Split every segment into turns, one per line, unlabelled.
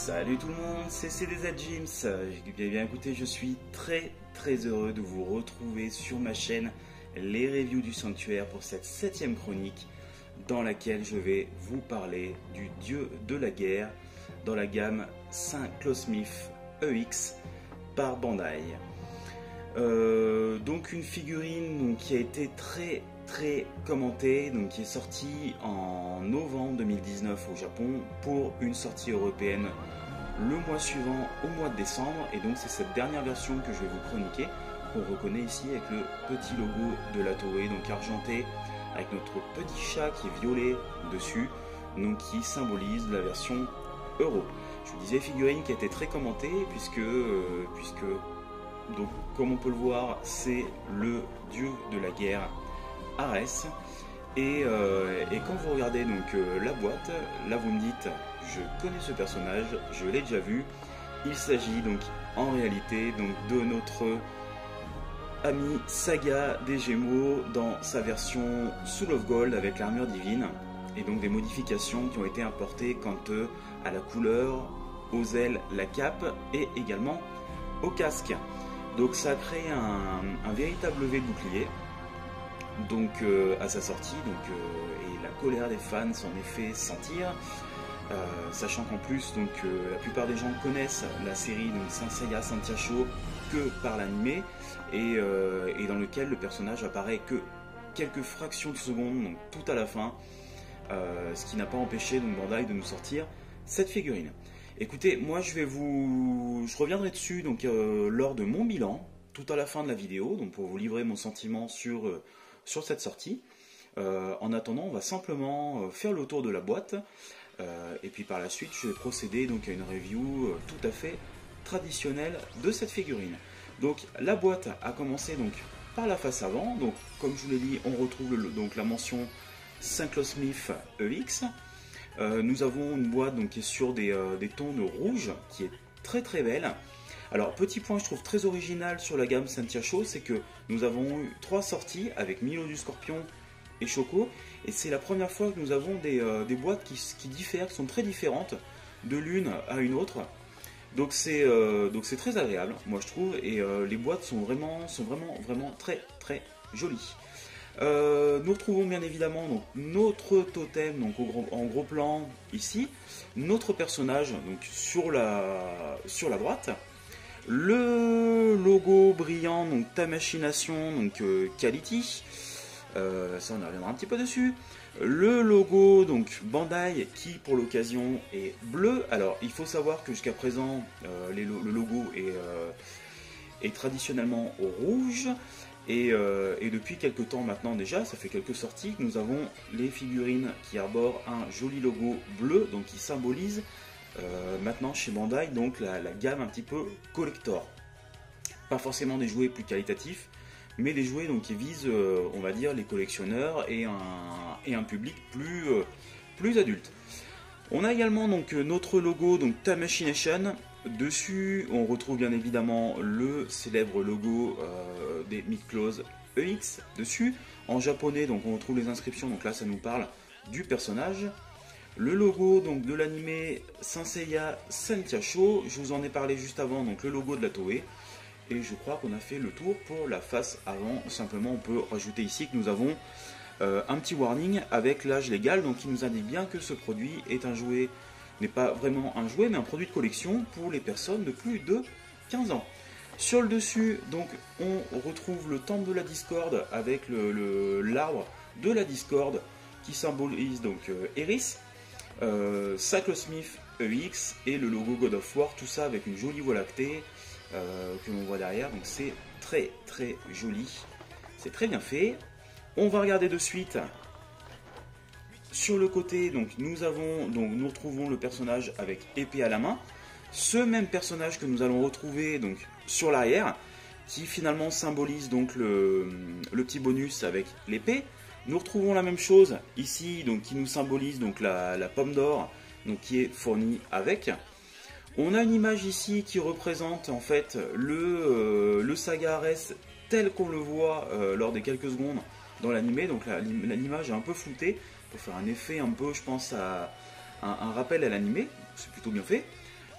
Salut tout le monde, c'est CDZ Gyms. Eh bien écoutez, je suis très heureux de vous retrouver sur ma chaîne Les Reviews du Sanctuaire pour cette 7ème chronique dans laquelle je vais vous parler du dieu de la guerre dans la gamme Saint-Clodsmith EX par Bandai. Donc une figurine qui a été très commentée, donc qui est sortie en novembre 2019 au Japon pour une sortie européenne le mois suivant au mois de décembre, et donc c'est cette dernière version que je vais vous chroniquer qu'on reconnaît ici avec le petit logo de la Toei, donc argenté avec notre petit chat qui est violet dessus, donc qui symbolise la version euro. Je vous disais, figurine qui a été très commentée puisque donc comme on peut le voir, c'est le dieu de la guerre Arès, et quand vous regardez donc la boîte, là vous me dites je connais ce personnage, je l'ai déjà vu. Il s'agit donc en réalité donc de notre ami Saga des Gémeaux dans sa version Soul of Gold avec l'armure divine, et donc des modifications qui ont été apportées quant à la couleur, aux ailes, la cape et également au casque. Donc ça a créé un véritable levé de bouclier donc à sa sortie, et la colère des fans s'en est fait sentir, sachant qu'en plus la plupart des gens connaissent la série donc Saint Seiya Santiacho que par l'animé, et dans lequel le personnage apparaît que quelques fractions de secondes, donc tout à la fin, ce qui n'a pas empêché donc Bandai de nous sortir cette figurine. Écoutez, moi je reviendrai dessus donc lors de mon bilan tout à la fin de la vidéo, donc pour vous livrer mon sentiment sur cette sortie. En attendant, on va simplement faire le tour de la boîte, et puis par la suite je vais procéder donc à une review tout à fait traditionnelle de cette figurine. Donc la boîte a commencé donc par la face avant, donc comme je vous l'ai dit, on retrouve donc la mention Saint-Clodsmith EX. Nous avons une boîte donc qui est sur des tons de rouge, qui est très belle. Alors petit point je trouve très original sur la gamme Santiacho, c'est que nous avons eu 3 sorties avec Milo du Scorpion et Choco, et c'est la première fois que nous avons des boîtes qui diffèrent, qui sont très différentes de l'une à une autre. Donc c'est très agréable, moi je trouve, et les boîtes sont vraiment très jolies. Nous retrouvons bien évidemment donc notre totem donc en gros plan ici, notre personnage donc sur la droite, le logo brillant donc Tamashii-Nation donc Quality, ça on y reviendra un petit peu dessus, le logo donc Bandai qui pour l'occasion est bleu. Alors il faut savoir que jusqu'à présent le logo est traditionnellement au rouge. Et depuis quelques temps maintenant déjà, ça fait quelques sorties que nous avons les figurines qui arborent un joli logo bleu, donc qui symbolise maintenant chez Bandai donc la gamme un petit peu collector. Pas forcément des jouets plus qualitatifs, mais des jouets donc qui visent on va dire les collectionneurs et un public plus adulte. On a également donc notre logo donc Tamashii-Nation. Dessus, on retrouve bien évidemment le célèbre logo des Mythclaws EX dessus. En japonais, donc on retrouve les inscriptions, donc là ça nous parle du personnage. Le logo donc de l'animé Saint Seiya Santiacho, je vous en ai parlé juste avant, donc le logo de la Toei. Et je crois qu'on a fait le tour pour la face avant. Simplement, on peut rajouter ici que nous avons un petit warning avec l'âge légal, donc qui nous indique bien que ce produit est un jouet, n'est pas vraiment un jouet mais un produit de collection pour les personnes de plus de 15 ans. Sur le dessus donc on retrouve le temple de la discorde avec l'arbre de la discorde qui symbolise donc Eris, Saint-Clodsmith EX et le logo God of War, tout ça avec une jolie voie lactée que l'on voit derrière, donc c'est très joli, c'est très bien fait. On va regarder de suite. Sur le côté, donc nous retrouvons le personnage avec épée à la main. Ce même personnage que nous allons retrouver donc sur l'arrière, qui finalement symbolise donc le petit bonus avec l'épée. Nous retrouvons la même chose ici, donc qui nous symbolise donc la pomme d'or, donc qui est fournie avec. On a une image ici qui représente en fait le Saga Arès tel qu'on le voit lors des quelques secondes dans l'animé. Donc l'image est un peu floutée pour faire un effet un peu, je pense, à un rappel à l'animé. C'est plutôt bien fait.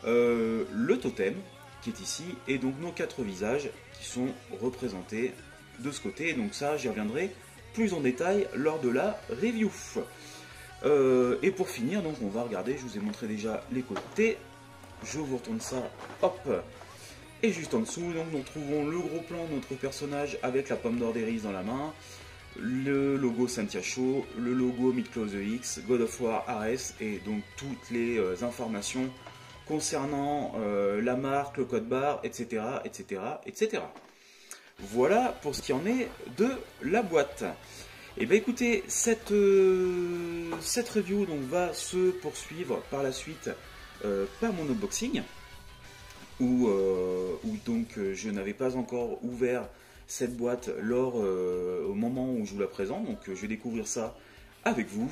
le totem qui est ici, et donc nos 4 visages qui sont représentés de ce côté. Donc ça, j'y reviendrai plus en détail lors de la review. Et pour finir, donc on va regarder, je vous ai montré déjà les côtés. Je vous retourne ça, hop. Et juste en dessous, donc nous trouvons le gros plan de notre personnage avec la pomme d'or d'Eris dans la main, le logo Cynthia Shaw, le logo Midcloth the X, God of War, Ares, et donc toutes les informations concernant la marque, le code barre, etc., etc., etc. Voilà pour ce qui en est de la boîte. Et bien écoutez, cette review donc, va se poursuivre par la suite par mon unboxing, où donc je n'avais pas encore ouvert cette boîte au moment où je vous la présente, donc je vais découvrir ça avec vous.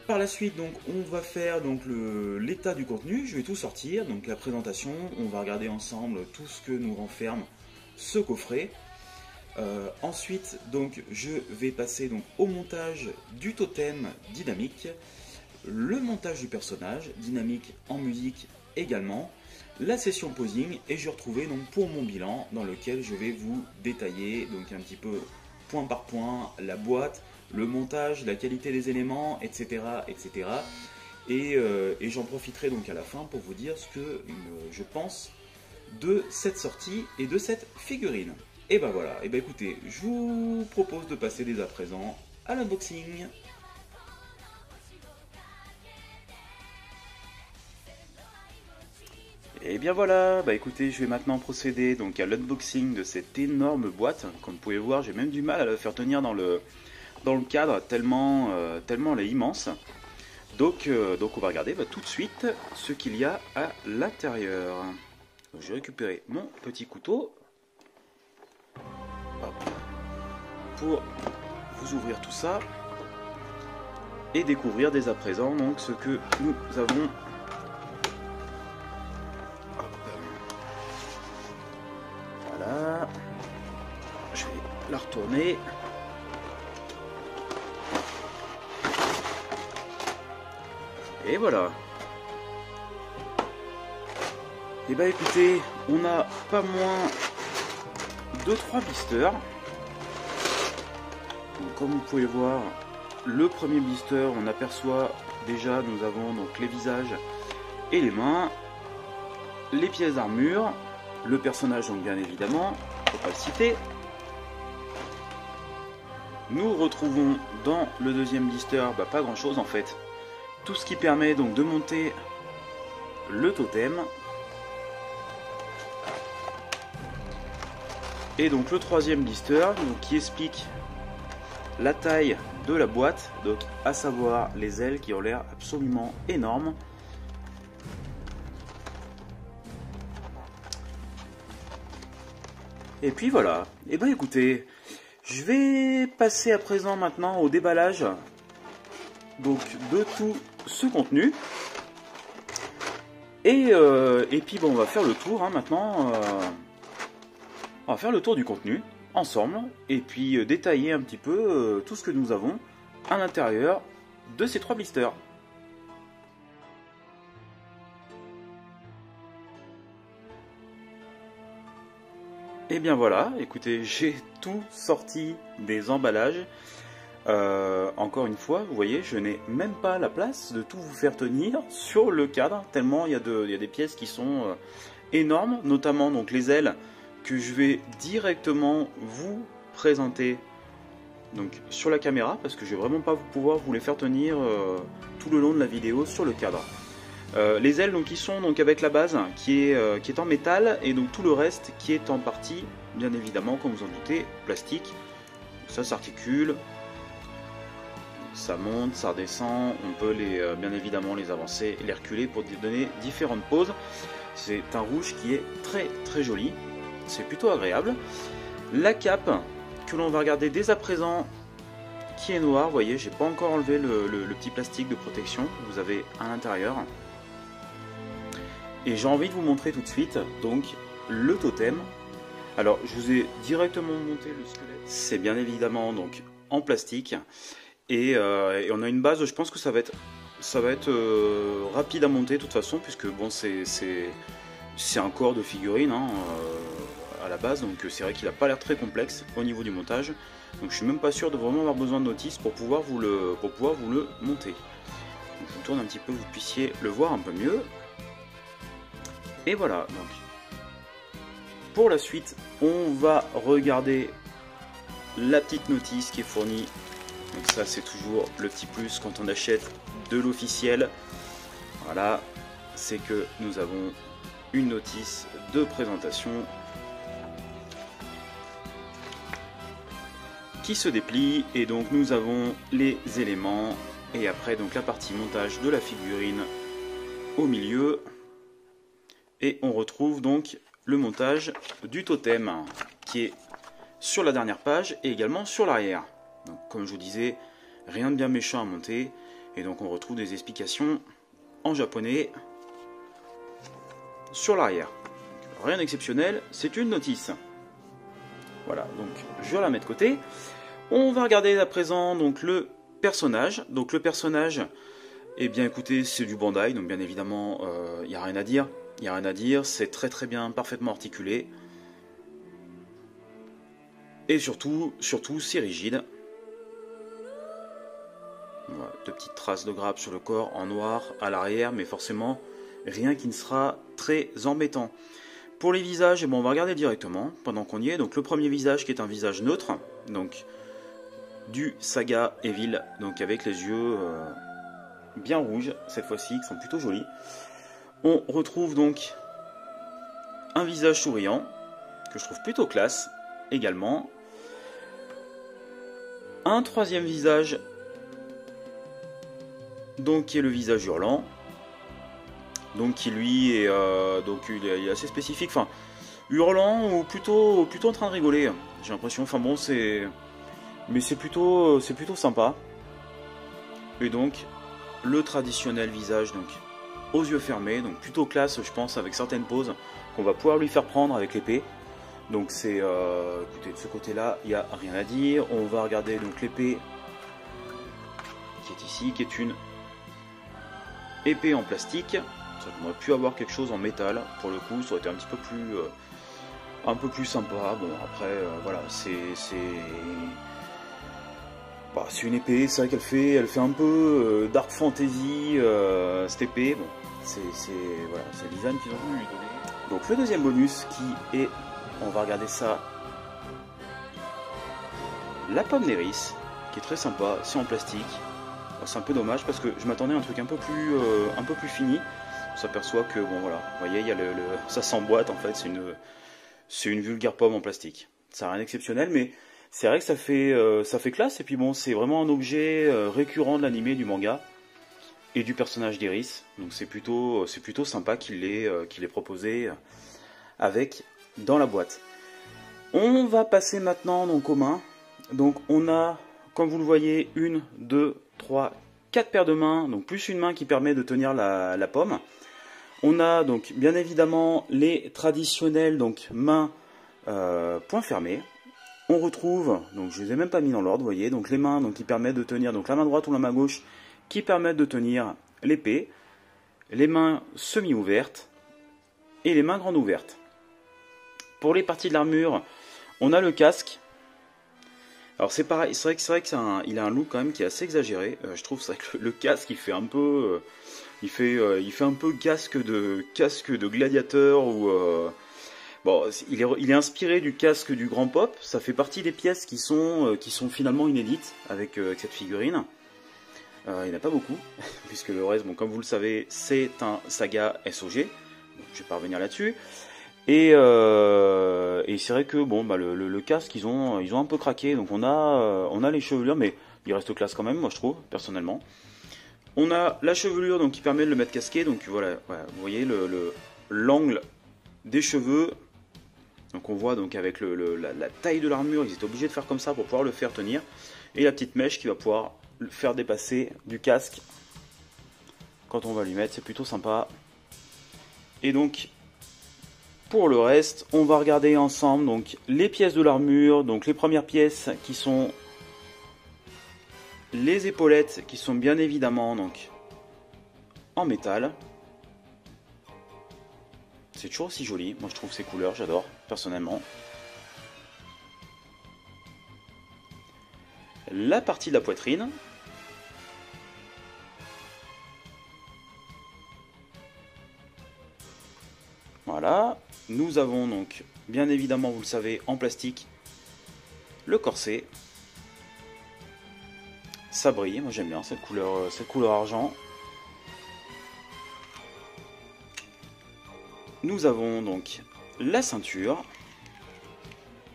Par la suite, donc, on va faire l'état du contenu, je vais tout sortir, donc la présentation, on va regarder ensemble tout ce que nous renferme ce coffret. Ensuite, donc, je vais passer donc, au montage du totem dynamique, le montage du personnage dynamique en musique également, la session posing, et je vais retrouver donc, pour mon bilan dans lequel je vais vous détailler donc, un petit peu point par point la boîte, le montage, la qualité des éléments, etc. etc. Et j'en profiterai donc à la fin pour vous dire ce que je pense de cette sortie et de cette figurine. Et ben voilà, et ben écoutez, je vous propose de passer dès à présent à l'unboxing. Et bien voilà, bah écoutez, je vais maintenant procéder donc à l'unboxing de cette énorme boîte. Comme vous pouvez voir, j'ai même du mal à la faire tenir dans le cadre, tellement elle est immense. Donc on va regarder tout de suite ce qu'il y a à l'intérieur. J'ai récupéré mon petit couteau. Hop, pour vous ouvrir tout ça et découvrir dès à présent donc, ce que nous avons. Voilà, je vais la retourner. Et voilà. Et bah écoutez, on a pas moins de 3 blisters. Donc, comme vous pouvez voir, le premier blister, on aperçoit déjà, nous avons donc les visages et les mains, les pièces d'armure, le personnage donc bien évidemment, faut pas le citer. Nous retrouvons dans le deuxième blister pas grand chose en fait. Tout ce qui permet donc de monter le totem. Et donc le troisième blister donc, qui explique la taille de la boîte, donc à savoir les ailes qui ont l'air absolument énormes. Et puis voilà, et ben écoutez, je vais passer à présent maintenant au déballage donc de tout ce contenu. Et puis bon, on va faire le tour maintenant. On va faire le tour du contenu ensemble et puis détailler un petit peu tout ce que nous avons à l'intérieur de ces 3 blisters. Et bien voilà, écoutez, j'ai tout sorti des emballages. Encore une fois, vous voyez, je n'ai même pas la place de tout vous faire tenir sur le cadre, tellement il y a des pièces qui sont énormes, notamment donc les ailes que je vais directement vous présenter donc sur la caméra, parce que je vais vraiment pas pouvoir vous les faire tenir tout le long de la vidéo sur le cadre. Les ailes donc qui sont donc avec la base qui est en métal, et donc tout le reste qui est en partie bien évidemment, comme vous en doutez, plastique. Donc ça s'articule, ça monte, ça redescend, on peut bien évidemment les avancer et les reculer pour donner différentes poses. C'est un rouge qui est très très joli, c'est plutôt agréable. La cape que l'on va regarder dès à présent, qui est noire, vous voyez, j'ai pas encore enlevé le petit plastique de protection que vous avez à l'intérieur. Et j'ai envie de vous montrer tout de suite donc le totem. Alors je vous ai directement monté le squelette, c'est bien évidemment donc en plastique. Et on a une base, je pense que ça va être ça va être rapide à monter de toute façon, puisque bon, c'est un corps de figurine hein, à la base, donc c'est vrai qu'il n'a pas l'air très complexe au niveau du montage. Donc je suis même pas sûr de vraiment avoir besoin de notice pour pouvoir vous le monter. Donc, je vous tourne un petit peu, vous puissiez le voir un peu mieux. Et voilà, donc pour la suite, on va regarder la petite notice qui est fournie. Donc ça c'est toujours le petit plus quand on achète de l'officiel. Voilà, c'est que nous avons une notice de présentation qui se déplie, et donc nous avons les éléments et après donc la partie montage de la figurine au milieu, et on retrouve donc le montage du totem qui est sur la dernière page et également sur l'arrière. Donc comme je vous disais, rien de bien méchant à monter, et donc on retrouve des explications en japonais sur l'arrière. Rien d'exceptionnel, c'est une notice. Voilà, donc je la mets de côté. On va regarder à présent donc le personnage. Donc le personnage, eh bien écoutez, c'est du Bandai, donc bien évidemment, il n'y a rien à dire. Il n'y a rien à dire, c'est très très bien, parfaitement articulé. Et surtout c'est rigide. Voilà, deux petites traces de grappe sur le corps en noir à l'arrière, mais forcément rien qui ne sera très embêtant. Pour les visages, eh bon, on va regarder directement pendant qu'on y est. Donc le premier visage qui est un visage neutre, donc du Saga Evil, donc avec les yeux bien rouges cette fois-ci, qui sont plutôt jolis. On retrouve donc un visage souriant que je trouve plutôt classe également. Un troisième visage, donc qui est le visage hurlant. Donc qui lui est, il est assez spécifique, enfin hurlant ou plutôt en train de rigoler, j'ai l'impression. Enfin bon, mais c'est plutôt sympa. Et donc le traditionnel visage donc aux yeux fermés, donc plutôt classe je pense, avec certaines poses qu'on va pouvoir lui faire prendre avec l'épée. Donc c'est écoutez, de ce côté là il n'y a rien à dire. On va regarder donc l'épée qui est ici, qui est une épée en plastique. On aurait pu avoir quelque chose en métal, pour le coup, ça aurait été un petit peu plus sympa. Bon, après, voilà, c'est une épée, c'est vrai elle fait un peu dark fantasy, cette épée. Bon, c'est le design qu'ils ont voulu lui donner. Donc le deuxième bonus qui est, on va regarder ça, la pomme d'Eris, qui est très sympa, c'est en plastique. C'est un peu dommage parce que je m'attendais à un truc un peu plus fini. On s'aperçoit que bon voilà, vous voyez, il y a ça s'emboîte en fait, c'est une vulgaire pomme en plastique. Ça n'a rien d'exceptionnel, mais c'est vrai que ça fait classe, et puis bon, c'est vraiment un objet récurrent de l'animé, du manga et du personnage d'Eris. Donc c'est plutôt sympa qu'il l'ait proposé avec dans la boîte. On va passer maintenant donc aux mains. Donc on a, comme vous le voyez, 1, 2, 3, 4 paires de mains, donc plus une main qui permet de tenir la pomme. On a donc bien évidemment les traditionnelles donc mains poings fermés. On retrouve, donc je les ai même pas mis dans l'ordre, vous voyez, donc les mains donc qui permettent de tenir donc la main droite ou la main gauche qui permettent de tenir l'épée, les mains semi-ouvertes et les mains grandes ouvertes. Pour les parties de l'armure, on a le casque. Alors c'est pareil, c'est vrai que il a un look quand même qui est assez exagéré. Je trouve ça que le casque il fait un peu, il fait un peu casque de gladiateur, ou bon, il est inspiré du casque du Grand Pop. Ça fait partie des pièces qui sont finalement inédites avec cette figurine. Il n'y en a pas beaucoup puisque le reste, bon, comme vous le savez, c'est un Saga SOG. Donc, je vais pas revenir là-dessus. Et c'est vrai que bon, le casque ils ont un peu craqué, donc on a les chevelures, mais il reste classe quand même, moi je trouve personnellement. On a la chevelure donc qui permet de le mettre casqué, donc voilà, vous voyez l'angle des cheveux. Donc on voit donc avec la taille de l'armure, ils étaient obligés de faire comme ça pour pouvoir le faire tenir, et la petite mèche qui va pouvoir le faire dépasser du casque quand on va lui mettre, c'est plutôt sympa. Et donc pour le reste, on va regarder ensemble donc les pièces de l'armure. Donc les premières pièces qui sont les épaulettes, qui sont bien évidemment donc en métal. C'est toujours aussi joli, moi je trouve ces couleurs, j'adore personnellement. La partie de la poitrine. Voilà, nous avons donc, bien évidemment, vous le savez, en plastique, le corset. Ça brille, moi j'aime bien cette couleur argent. Nous avons donc la ceinture.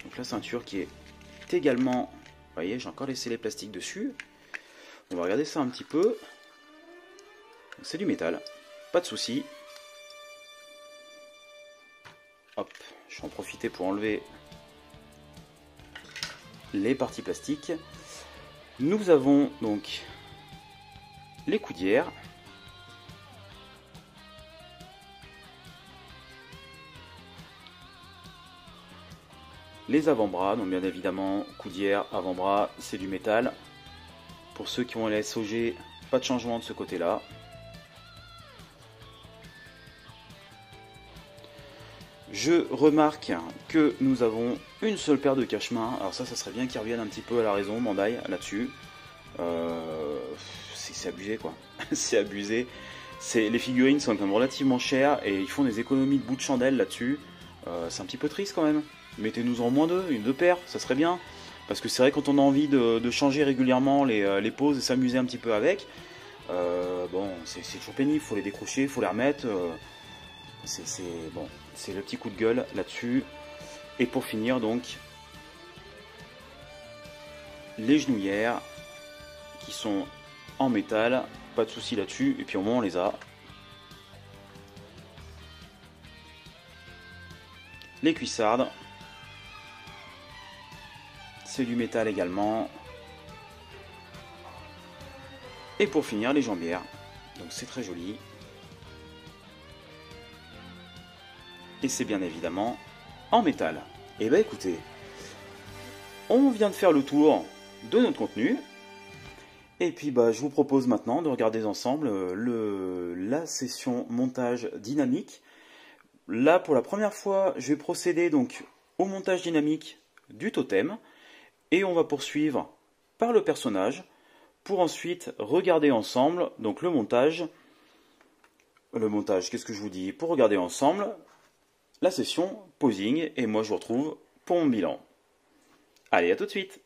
Donc la ceinture qui est également... Vous voyez, j'ai encore laissé les plastiques dessus. On va regarder ça un petit peu. C'est du métal, pas de souci. Hop, je vais en profiter pour enlever les parties plastiques. Nous avons donc les coudières. Les avant-bras, donc bien évidemment, coudières, avant-bras, c'est du métal. Pour ceux qui ont la SOG, pas de changement de ce côté-là. Je remarque que nous avons une seule paire de cache-mains. Alors ça serait bien qu'ils reviennent un petit peu à la raison, Bandai, là-dessus. C'est abusé, quoi. C'est abusé. Les figurines sont quand même relativement chères et ils font des économies de bout de chandelle là-dessus. C'est un petit peu triste quand même. Mettez-nous en moins deux paires, ça serait bien. Parce que c'est vrai, quand on a envie de changer régulièrement les poses et s'amuser un petit peu avec, bon, c'est toujours pénible, il faut les décrocher, il faut les remettre. Bon, c'est le petit coup de gueule là-dessus. Et pour finir, donc, les genouillères qui sont en métal, pas de souci là-dessus, et puis au moins on les a. Les cuissardes, c'est du métal également. Et pour finir, les jambières, donc c'est très joli. Et c'est bien évidemment en métal. Et bah écoutez, on vient de faire le tour de notre contenu. Et puis bah je vous propose maintenant de regarder ensemble la session montage dynamique. Là pour la première fois, je vais procéder donc au montage dynamique du totem. Et on va poursuivre par le personnage pour ensuite regarder ensemble donc le montage, qu'est-ce que je vous dis, pour regarder ensemble la session posing, et moi je vous retrouve pour mon bilan. Allez, à tout de suite.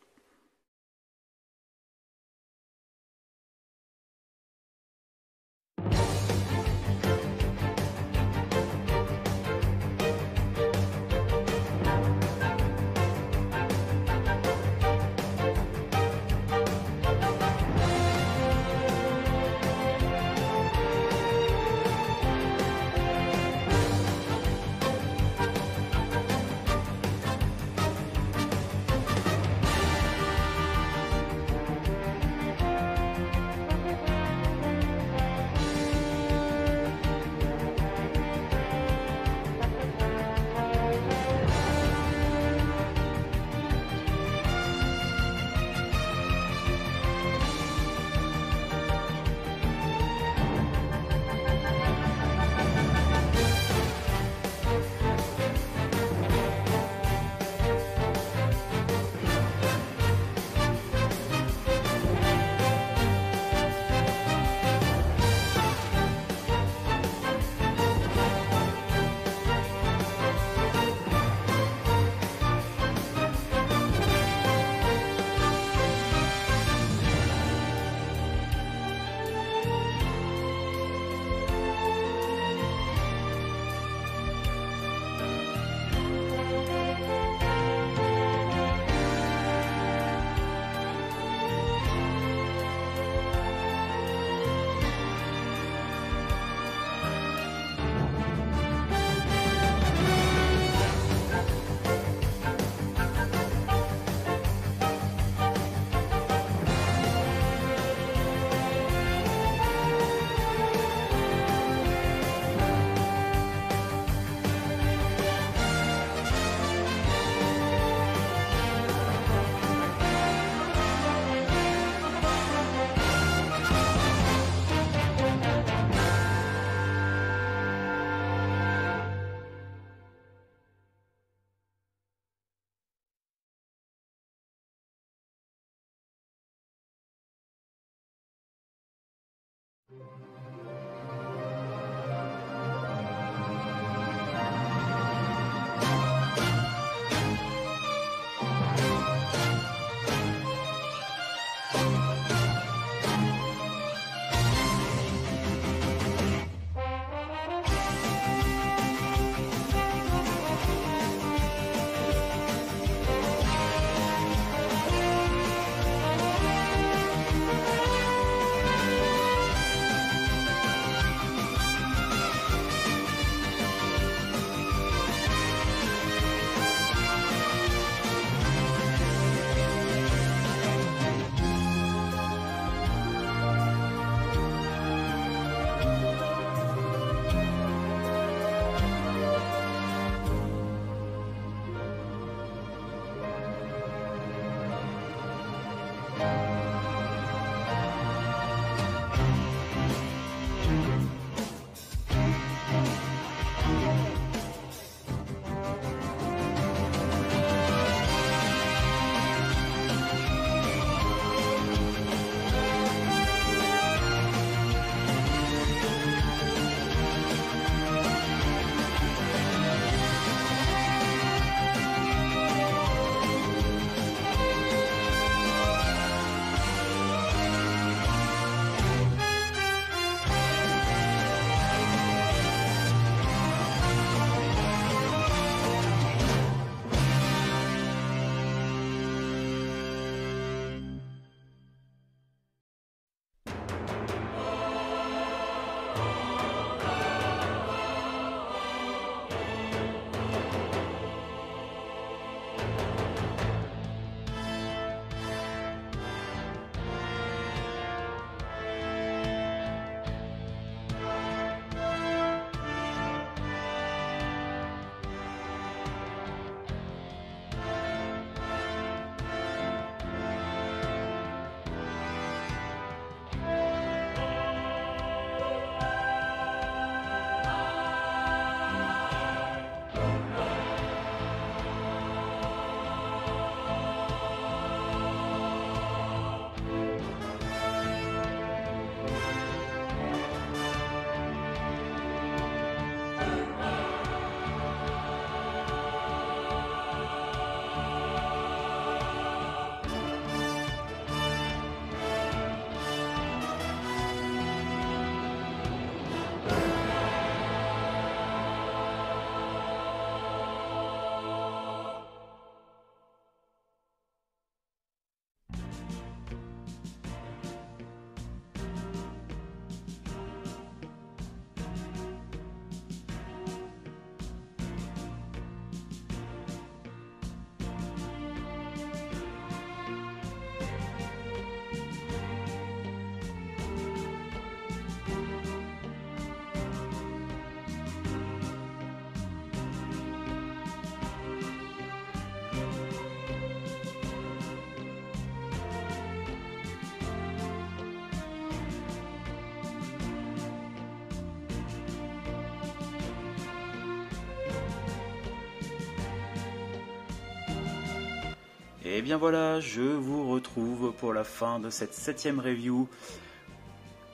Et bien voilà, je vous retrouve pour la fin de cette 7e review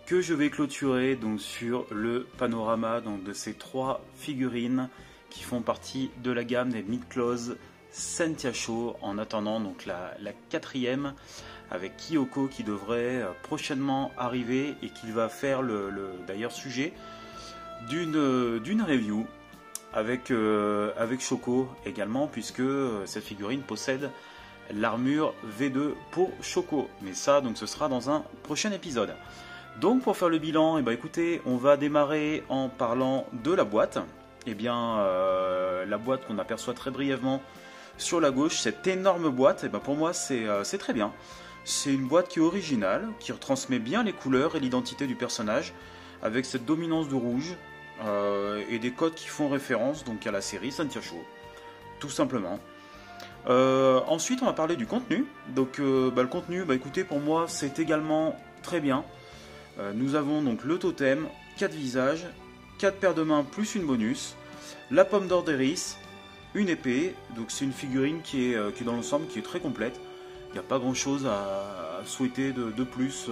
que je vais clôturer donc sur le panorama donc, de ces 3 figurines qui font partie de la gamme des Midcloth Sentia Show, en attendant donc la 4e avec Kyoko qui devrait prochainement arriver et qui va faire le d'ailleurs sujet d'une review avec Shoko également, puisque cette figurine possède l'armure V2 pour Shoko. Mais ça, donc, ce sera dans un prochain épisode. Donc, pour faire le bilan, écoutez, on va démarrer en parlant de la boîte. La boîte qu'on aperçoit très brièvement sur la gauche, cette énorme boîte, pour moi, c'est très bien. C'est une boîte qui est originale, qui retransmet bien les couleurs et l'identité du personnage, avec cette dominance de rouge et des codes qui font référence donc à la série Sentia Show, tout simplement. Ensuite, on va parler du contenu. Donc, le contenu, écoutez, pour moi, c'est également très bien. Nous avons donc le totem, 4 visages, 4 paires de mains plus une bonus, la pomme d'or d'Eris, une épée. Donc, c'est une figurine qui est dans l'ensemble qui est très complète. Il n'y a pas grand chose à souhaiter de plus.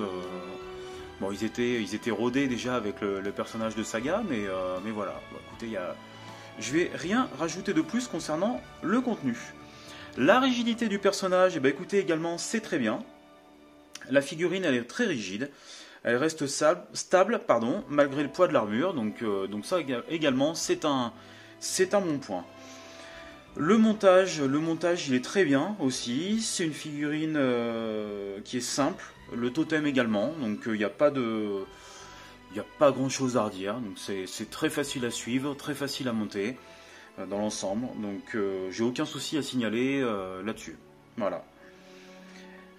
Bon, ils étaient rodés déjà avec le personnage de Saga, mais voilà. Bon, écoutez, je vais rien rajouter de plus concernant le contenu. La rigidité du personnage, écoutez, également, c'est très bien. La figurine, elle est très rigide. Elle reste stable, malgré le poids de l'armure. Donc ça également, c'est un bon point. Le montage, il est très bien aussi. C'est une figurine qui est simple. Le totem également. Donc il n'y a pas grand chose à redire. Donc c'est très facile à suivre, très facile à monter dans l'ensemble. Donc j'ai aucun souci à signaler là-dessus. Voilà.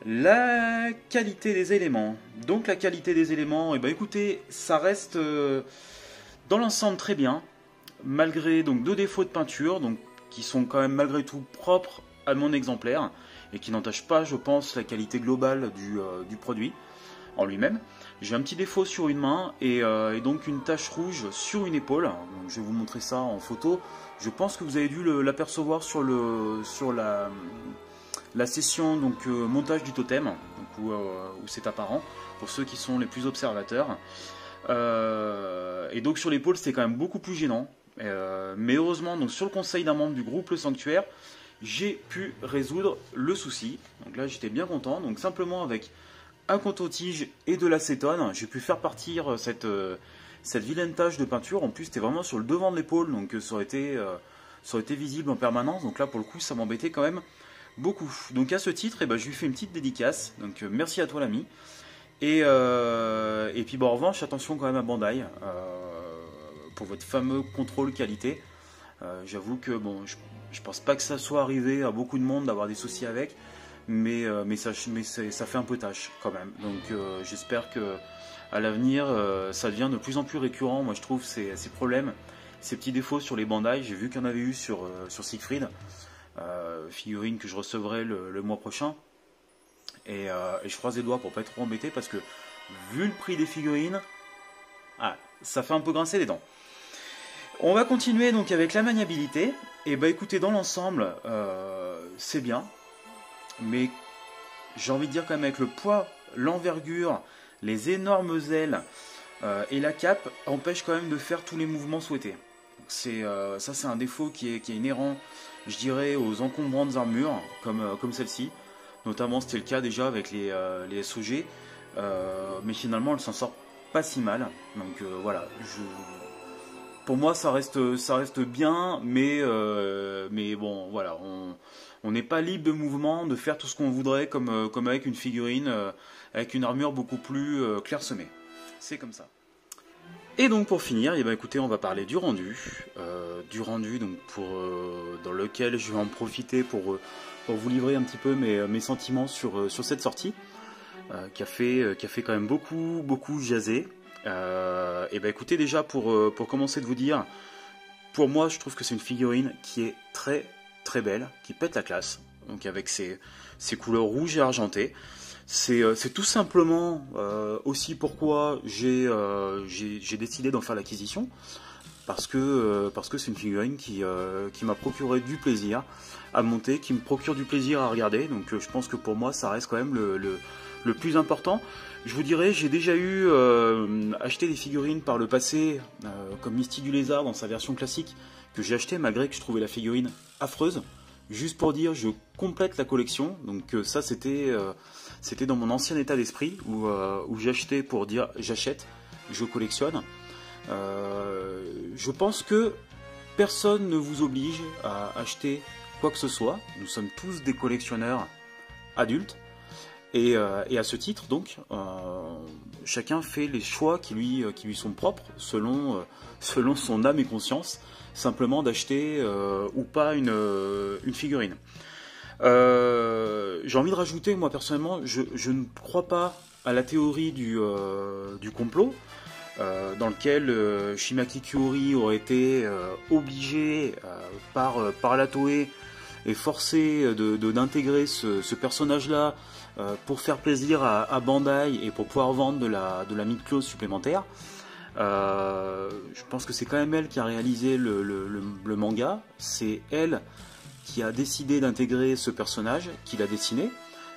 La qualité des éléments. Donc la qualité des éléments, écoutez, ça reste dans l'ensemble très bien, malgré donc 2 défauts de peinture, donc qui sont quand même malgré tout propres à mon exemplaire et qui n'entachent pas, je pense, la qualité globale du produit en lui-même. J'ai un petit défaut sur une main et donc une tache rouge sur une épaule. Donc, je vais vous montrer ça en photo. Je pense que vous avez dû l'apercevoir sur la session donc montage du totem, donc, où c'est apparent pour ceux qui sont les plus observateurs. Et donc sur l'épaule, c'était quand même beaucoup plus gênant. Mais heureusement, donc sur le conseil d'un membre du groupe Le Sanctuaire, j'ai pu résoudre le souci. Donc là, j'étais bien content. Donc simplement avec un coton-tige et de l'acétone, j'ai pu faire partir cette vilaine tache de peinture. En plus, c'était vraiment sur le devant de l'épaule, donc ça aurait été visible en permanence. Donc là, pour le coup, ça m'embêtait quand même beaucoup. Donc à ce titre, je lui fais une petite dédicace. Donc merci à toi l'ami. Et puis en revanche, attention quand même à Bandai pour votre fameux contrôle qualité. J'avoue que je pense pas que ça soit arrivé à beaucoup de monde d'avoir des soucis avec, mais ça fait un peu tâche quand même. Donc j'espère que à l'avenir ça devient de plus en plus récurrent. Moi je trouve ces problèmes, ces petits défauts sur les Bandai. J'ai vu qu'il y en avait eu sur Siegfried, figurine que je recevrai le mois prochain. Et je croise les doigts pour pas être trop embêté parce que vu le prix des figurines, ça fait un peu grincer les dents. On va continuer donc avec la maniabilité. Et écoutez, dans l'ensemble, c'est bien. Mais j'ai envie de dire quand même avec le poids, l'envergure, les énormes ailes et la cape empêche quand même de faire tous les mouvements souhaités. Ça c'est un défaut qui est inhérent, je dirais, aux encombrantes armures comme celle-ci. Notamment c'était le cas déjà avec les SOG. Mais finalement elle s'en sort pas si mal. Donc voilà, pour moi ça reste bien, mais bon voilà, on n'est pas libre de mouvement, de faire tout ce qu'on voudrait comme avec une figurine avec une armure beaucoup plus clairsemée. C'est comme ça. Et donc pour finir, écoutez, on va parler du rendu donc dans lequel je vais en profiter pour vous livrer un petit peu mes sentiments sur cette sortie qui a fait quand même beaucoup jaser. Écoutez, déjà pour commencer de vous dire, pour moi je trouve que c'est une figurine qui est très très belle, qui pète la classe, donc avec ses couleurs rouges et argentées. C'est tout simplement aussi pourquoi j'ai décidé d'en faire l'acquisition. parce que c'est une figurine qui m'a procuré du plaisir à monter, qui me procure du plaisir à regarder. Donc je pense que pour moi ça reste quand même le plus important. Je vous dirais, j'ai déjà eu acheté des figurines par le passé, comme Misty du Lézard dans sa version classique, que j'ai acheté malgré que je trouvais la figurine affreuse. Juste pour dire, je complète la collection. Donc ça, c'était dans mon ancien état d'esprit où j'achetais pour dire j'achète, je collectionne. Je pense que personne ne vous oblige à acheter quoi que ce soit. Nous sommes tous des collectionneurs adultes. Et à ce titre, donc, chacun fait les choix qui lui sont propres selon son âme et conscience, simplement d'acheter ou pas une figurine. J'ai envie de rajouter, moi personnellement, je ne crois pas à la théorie du complot, dans lequel Shimaki Kyori aurait été obligé par la Toei et forcé d'intégrer ce personnage-là pour faire plaisir à Bandai et pour pouvoir vendre de la mid-close supplémentaire. Je pense que c'est quand même elle qui a réalisé le manga. C'est elle qui a décidé d'intégrer ce personnage, qui l'a dessiné.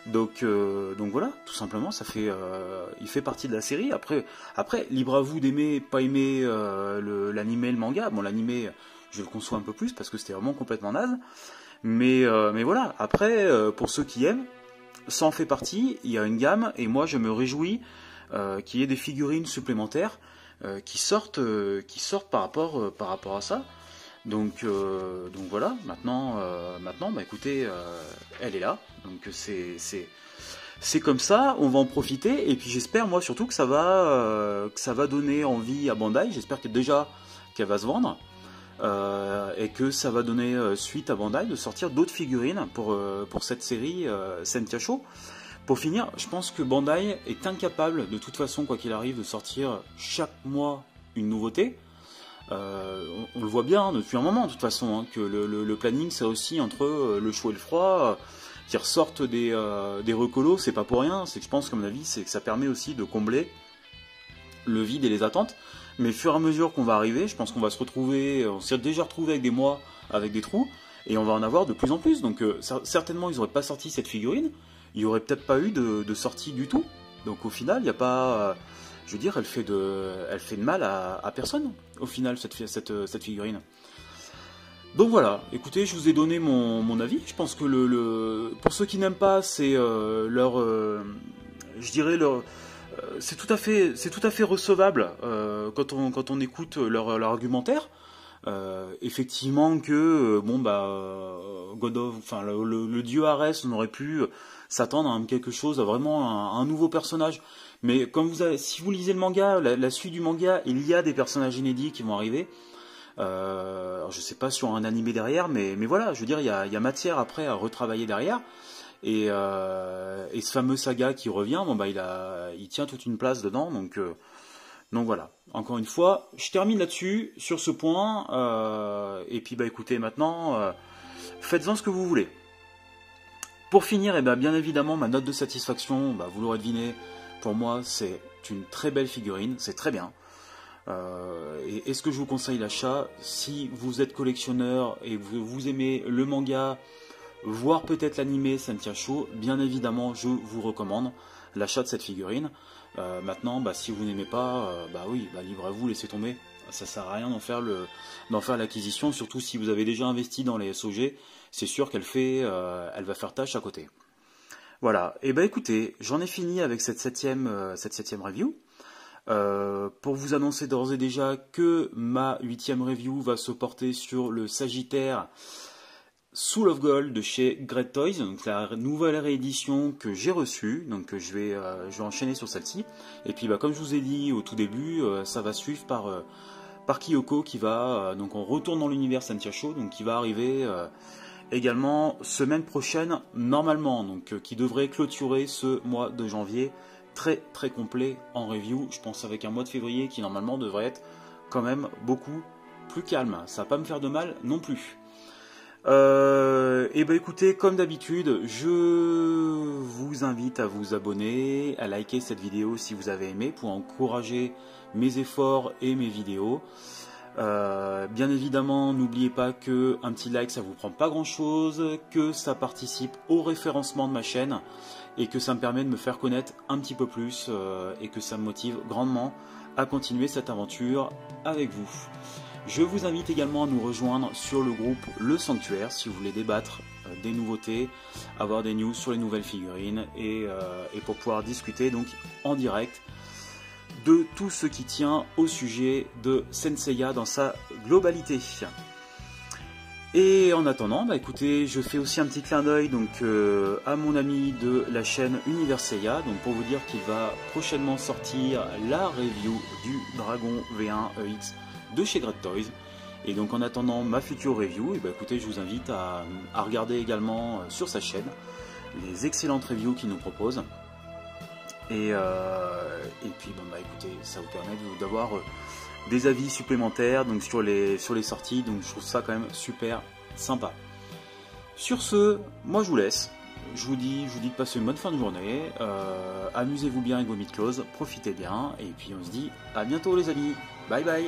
Donc voilà, tout simplement, il fait partie de la série. Après, libre à vous d'aimer, pas aimer l'animé, le manga. Bon, l'animé, je le conçois un peu plus parce que c'était vraiment complètement naze. Mais voilà, après, pour ceux qui aiment, ça en fait partie. Il y a une gamme et moi je me réjouis qu'il y ait des figurines supplémentaires qui sortent par rapport à ça. Donc voilà, maintenant bah écoutez, elle est là. Donc c'est comme ça, on va en profiter. Et puis j'espère moi surtout que ça va donner envie à Bandai. J'espère qu'elle va se vendre. Et que ça va donner suite à Bandai de sortir d'autres figurines pour cette série Sentia Show. Pour finir, je pense que Bandai est incapable de toute façon, quoi qu'il arrive, de sortir chaque mois une nouveauté. On le voit bien depuis un moment de toute façon, hein, que le planning c'est aussi entre le chaud et le froid, qui ressortent des recolos, c'est pas pour rien. C'est que je pense, comme mon avis, c'est que ça permet aussi de combler le vide et les attentes. Mais au fur et à mesure qu'on va arriver, je pense qu'on va se retrouver, on s'est déjà retrouvé avec des mois avec des trous, et on va en avoir de plus en plus. Donc certainement ils n'auraient pas sorti cette figurine, il n'y aurait peut-être pas eu de sortie du tout. Donc au final, il n'y a pas, je veux dire, elle fait de mal à personne, au final, cette figurine. Donc voilà, écoutez, je vous ai donné mon avis. Je pense que pour ceux qui n'aiment pas, c'est je dirais c'est tout à fait recevable quand on écoute leur argumentaire. Effectivement que le dieu Arès, on aurait pu s'attendre à quelque chose, à vraiment un nouveau personnage. Mais comme si vous lisez le manga, la suite du manga, il y a des personnages inédits qui vont arriver. Alors je sais pas sur un animé derrière, mais voilà, je veux dire, il y a matière après à retravailler derrière. Et ce fameux saga qui revient, il tient toute une place dedans, donc voilà. Encore une fois, je termine là-dessus, sur ce point, et puis écoutez, maintenant, faites-en ce que vous voulez. Pour finir, bien évidemment, ma note de satisfaction, vous l'aurez deviné, pour moi, c'est une très belle figurine, c'est très bien. Et est-ce que je vous conseille l'achat? Si vous êtes collectionneur et vous aimez le manga, voire peut-être l'animé Sentia Show, bien évidemment je vous recommande l'achat de cette figurine. Maintenant, si vous n'aimez pas, libre à vous, laissez tomber. Ça sert à rien d'en faire l'acquisition, surtout si vous avez déjà investi dans les SOG, c'est sûr qu'elle va faire tâche à côté. Voilà, et écoutez, j'en ai fini avec cette septième review. Pour vous annoncer d'ores et déjà que ma 8e review va se porter sur le Sagittaire Soul of Gold de chez Great Toys, donc la nouvelle réédition que j'ai reçue, donc je vais enchaîner sur celle-ci. Et puis comme je vous ai dit au tout début, ça va suivre par Kyoko qui va, donc on retourne dans l'univers Sentia Show, donc qui va arriver également semaine prochaine normalement, donc qui devrait clôturer ce mois de janvier très très complet en review, je pense, avec un mois de février qui normalement devrait être quand même beaucoup plus calme. Ça va pas me faire de mal non plus. Écoutez, comme d'habitude, je vous invite à vous abonner, à liker cette vidéo si vous avez aimé pour encourager mes efforts et mes vidéos.
Bien évidemment, n'oubliez pas que un petit like ça vous prend pas grand chose, que ça participe au référencement de ma chaîne et que ça me permet de me faire connaître un petit peu plus et que ça me motive grandement à continuer cette aventure avec vous. Je vous invite également à nous rejoindre sur le groupe Le Sanctuaire si vous voulez débattre des nouveautés, avoir des news sur les nouvelles figurines et pour pouvoir discuter donc en direct de tout ce qui tient au sujet de Senseiya dans sa globalité. Et en attendant, bah écoutez, je fais aussi un petit clin d'œil donc à mon ami de la chaîne Univers Seiya, donc pour vous dire qu'il va prochainement sortir la review du Dragon V1 EX de chez Great Toys. Et donc en attendant ma future review, et bah écoutez, je vous invite à regarder également sur sa chaîne les excellentes reviews qu'il nous propose. Et puis bon, bah écoutez, ça vous permet d'avoir des avis supplémentaires donc sur les sorties, donc je trouve ça quand même super sympa. Sur ce, moi je vous laisse, je vous dis de passer une bonne fin de journée, amusez-vous bien avec vos mid-close, profitez bien, et puis on se dit à bientôt les amis, bye bye.